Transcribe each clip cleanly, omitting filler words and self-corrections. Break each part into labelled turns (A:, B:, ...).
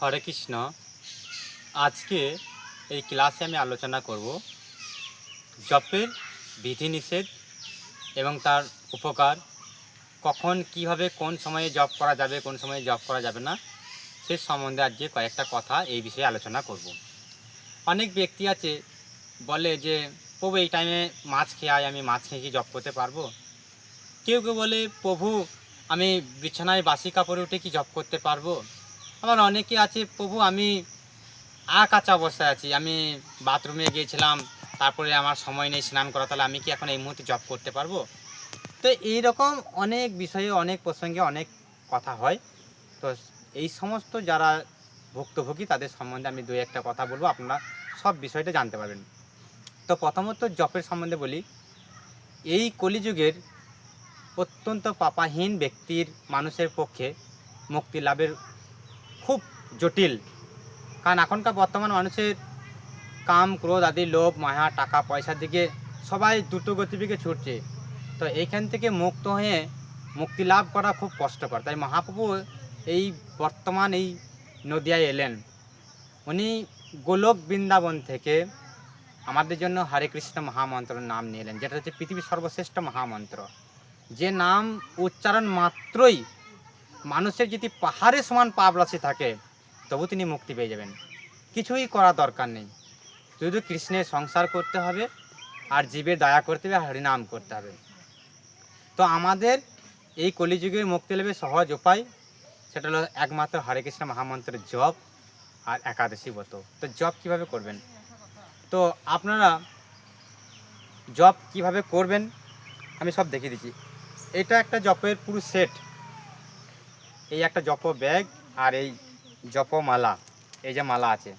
A: হরে কৃষ্ণ। আজকে এই ক্লাসে আমি আলোচনা করব জপের বিধিনিষেধ এবং তার উপকার, কখন কিভাবে কোন সময়ে জপ করা যাবে কোন সময়ে জপ করা যাবে না সে সম্বন্ধে আজকে কয়েকটা কথা এই বিষয়ে আলোচনা করব। অনেক ব্যক্তি আছে বলে যে প্রভু এই টাইমে মাছ খেয়ে আয়, আমি মাছ খেয়ে কি জপ করতে পারবো? কেউ কেউ বলে প্রভু আমি বিছানায় বাসি কাপড়ে উঠে কি জপ করতে পারবো? আবার অনেকে আছে প্রভু আমি কাঁচা অবস্থায় আছি, আমি বাথরুমে গিয়েছিলাম, তারপরে আমার সময় নেই স্নান করা, তাহলে আমি কি এখন এই মুহূর্তে জব করতে পারবো? তো এইরকম অনেক বিষয়ে অনেক প্রসঙ্গে অনেক কথা হয়। তো এই সমস্ত যারা ভুক্তভোগী তাদের সম্বন্ধে আমি দুই একটা কথা বলবো, আপনারা সব বিষয়টা জানতে পারবেন। তো প্রথমত জপের সম্বন্ধে বলি। এই কলিযুগের অত্যন্ত পাপাহীন ব্যক্তির মানুষের পক্ষে মুক্তি লাভের খুব জটিল, কারণ এখনকার বর্তমান মানুষের কাম ক্রোধ আদি লোভ মায়া টাকা পয়সার দিকে সবাই দ্রুত গতিবেগে ছুটছে। তো এইখান থেকে মুক্ত হয়ে মুক্তি লাভ করা খুব কষ্টকর। তাই মহাপ্রভু এই বর্তমান এই নদিয়ায় এলেন। উনি গোলক বৃন্দাবন থেকে আমাদের জন্য হরে কৃষ্ণ মহামন্ত্রের নাম নিয়ে এলেন, যেটা হচ্ছে পৃথিবীর সর্বশ্রেষ্ঠ মহামন্ত্র। যে নাম উচ্চারণ মাত্রই মানুষের যদি পাহাড়ের সমান পাপ রাশি থাকে তবু তিনি মুক্তি পেয়ে যাবেন। কিছুই করা দরকার নেই, শুধু কৃষ্ণের সংসার করতে হবে আর জীবের দয়া করতে হবে, হরিনাম করতে হবে। তো আমাদের এই কলিযুগের মুক্তি লাভের সহজ উপায় সেটা হলো একমাত্র হরে কৃষ্ণ মহামন্ত্রের জপ আর একাদশী ব্রত। তো জপ কিভাবে করবেন? তো আপনারা জপ কিভাবে করবেন আমি সব দেখিয়ে দিচ্ছি। এটা একটা জপের পুরো সেট। এই একটা জপ ব্যাগ আর এই জপ মালা, এই যে মালা আছে,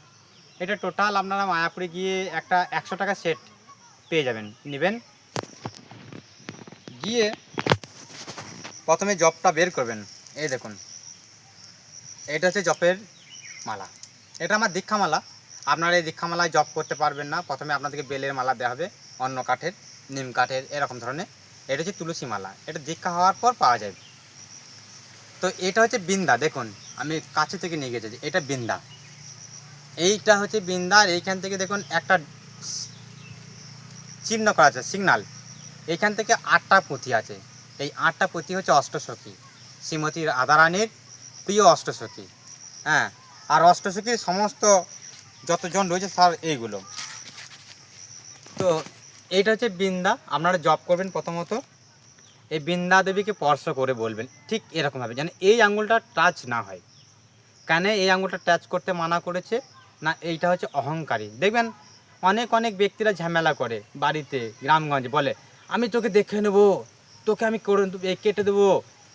A: এটা টোটাল আপনারা মায়াপুরে গিয়ে একটা 100 টাকা সেট পেয়ে যাবেন। নেবেন, গিয়ে প্রথমে জপটা বের করবেন। এই দেখুন, এটা হচ্ছে জপের মালা। এটা আমার দীক্ষা মালা। আপনারা এই দীক্ষা মালায় জপ করতে পারবেন না। প্রথমে আপনাদেরকে বেলের মালা দেওয়া হবে, অন্য কাঠের, নিম কাঠের, এরকম ধরনের। এটা হচ্ছে তুলসী মালা, এটা দীক্ষা হওয়ার পর পাওয়া যায়। তো এটা হচ্ছে বৃন্দা। দেখুন আমি কাছে থেকে নিয়ে গেছি, এটা বৃন্দা। এইটা হচ্ছে বৃন্দার। এইখান থেকে দেখুন একটা চিহ্ন করা আছে, সিগনাল। এইখান থেকে 8টা পুঁথি আছে। এই 8টা পুঁথি হচ্ছে অষ্টসখী, শ্রীমতী রাধারানীর প্রিয় অষ্টসখী। হ্যাঁ, আর অষ্টসখীর সমস্ত যতজন রয়েছে স্যার এইগুলো। তো এইটা হচ্ছে বৃন্দা। আপনারা জপ করবেন প্রথমত এই বৃন্দা দেবীকে স্পর্শ করে বলবেন ঠিক এরকমভাবে, যেন এই আঙুলটা টাচ না হয়। কেন এই আঙুলটা টাচ করতে মানা করেছে? না, এইটা হচ্ছে অহংকারী। দেখবেন অনেক অনেক ব্যক্তিরা ঝামেলা করে বাড়িতে, গ্রামগঞ্জে, বলে আমি তোকে দেখে নেবো, তোকে আমি কেটে দেবো,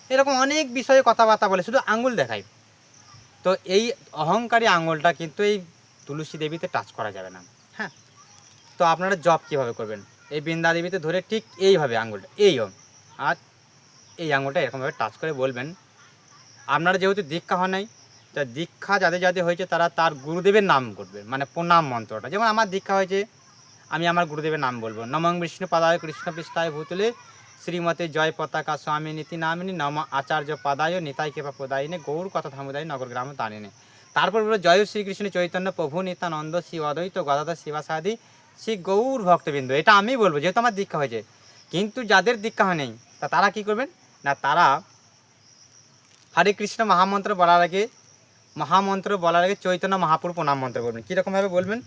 A: এরকম অনেক বিষয়ে কথাবার্তা বলে, শুধু আঙুল দেখায়। তো এই অহংকারী আঙুলটা কিন্তু এই তুলসী দেবীতে টাচ করা যাবে না। হ্যাঁ, তো আপনারা জব কীভাবে করবেন? এই বৃন্দা দেবীতে ধরে ঠিক এইভাবে আঙুলটা আর এই আঙুলটা এরকমভাবে টাচ করে বলবেন। আপনারা যেহেতু দীক্ষা হয় নাই, তা দীক্ষা যাদের যাদের হয়েছে তারা তার গুরুদেবের নাম করবে, মানে প্রণাম মন্ত্রটা। যেমন আমার দীক্ষা হয়েছে, আমি আমার গুরুদেবের নাম বলবো। নমঃ বিষ্ণু পাদায় কৃষ্ণ পৃষ্ঠায় ভূতলে শ্রীমতে জয় পতাকা স্বামী নীতি নামিনী নম আচার্য পাদায় নিতাই কৃপা প্রদায়িনে গৌর কথা থামুদায় নগর গ্রাম তারিণে। তারপর বলবো জয় শ্রীকৃষ্ণ চৈতন্য প্রভু নিত্যানন্দ শ্রী অদ্বৈত গদাধর শিবাসাদি শ্রী গৌর ভক্তবৃন্দ। এটা আমি বলবো যেহেতু আমার দীক্ষা হয়েছে। কিন্তু যাদের দীক্ষা হয় নেই তারা কি করবেন? না, তারা হরে কৃষ্ণ মহামন্ত্র বলার আগে চৈতন্য মহাপুর প্রণাম মন্ত্র বলবেন। কীরকমভাবে বলবেন?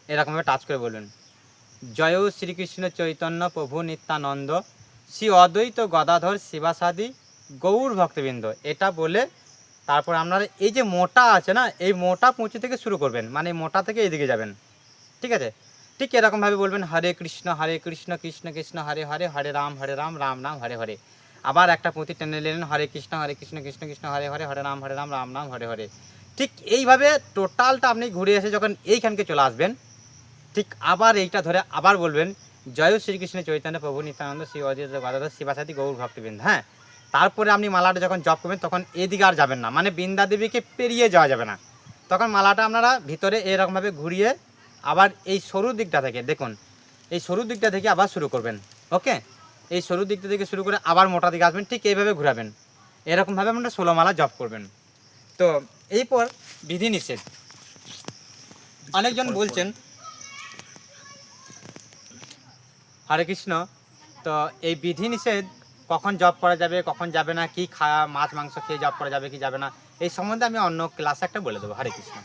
A: এরকমভাবে টাচ করে বলবেন জয় শ্রীকৃষ্ণ চৈতন্য প্রভু নিত্যানন্দ শ্রী অদ্বৈত গদাধর শিবাসাদি গৌর ভক্তবৃন্দ। এটা বলে তারপর আপনারা এই যে মোটা আছে না, এই মোটা পুঁচি থেকে শুরু করবেন, মানে মোটা থেকে এইদিকে যাবেন। ঠিক আছে? ঠিক এরকমভাবে বলবেন হরে কৃষ্ণ কৃষ্ণ কৃষ্ণ হরে হরে, হরে রাম রাম রাম হরে হরে। আবার একটা পুঁথি টেনে নিলেন হরে কৃষ্ণ কৃষ্ণ কৃষ্ণ হরে হরে, হরে রাম রাম রাম হরে হরে। ঠিক এইভাবে টোটালটা আপনি ঘুরে এসে যখন এইখানকে চলে আসবেন, ঠিক আবার এইটা ধরে আবার বলবেন জয় শ্রীকৃষ্ণ চৈতন্য প্রভু নিত্যানন্দ শ্রী অদ্বৈত গদাধর শিবাসাদি গৌর ভক্তবৃন্দ। হ্যাঁ, তারপরে আপনি মালাটা যখন জপ করবেন তখন এদিকে আর যাবেন না, মানে বৃন্দা দেবীকে পেরিয়ে যাওয়া যাবে না। তখন মালাটা আপনারা ভিতরে এরকমভাবে ঘুরিয়ে আবার এই সরু দিকটা থেকে, দেখুন এই সরু দিকটা থেকে আবার শুরু করবেন। ওকে, এই সরু দিকটা থেকে শুরু করে আবার মোটা দিকে আসবেন, ঠিক এইভাবে ঘুরাবেন। এরকমভাবে আপনারা 16 মালা জপ করবেন। তো এরপর বিধিনিষেধ। অনেকজন বলছেন হরে কৃষ্ণ, তো এই বিধিনিষেধ কখন জপ করা যাবে কখন যাবে না, কি মাছ মাংস খেয়ে জপ করা যাবে কি যাবে না, এই সম্বন্ধে আমি অন্য ক্লাসে একটা বলে দেবো। হরে কৃষ্ণ।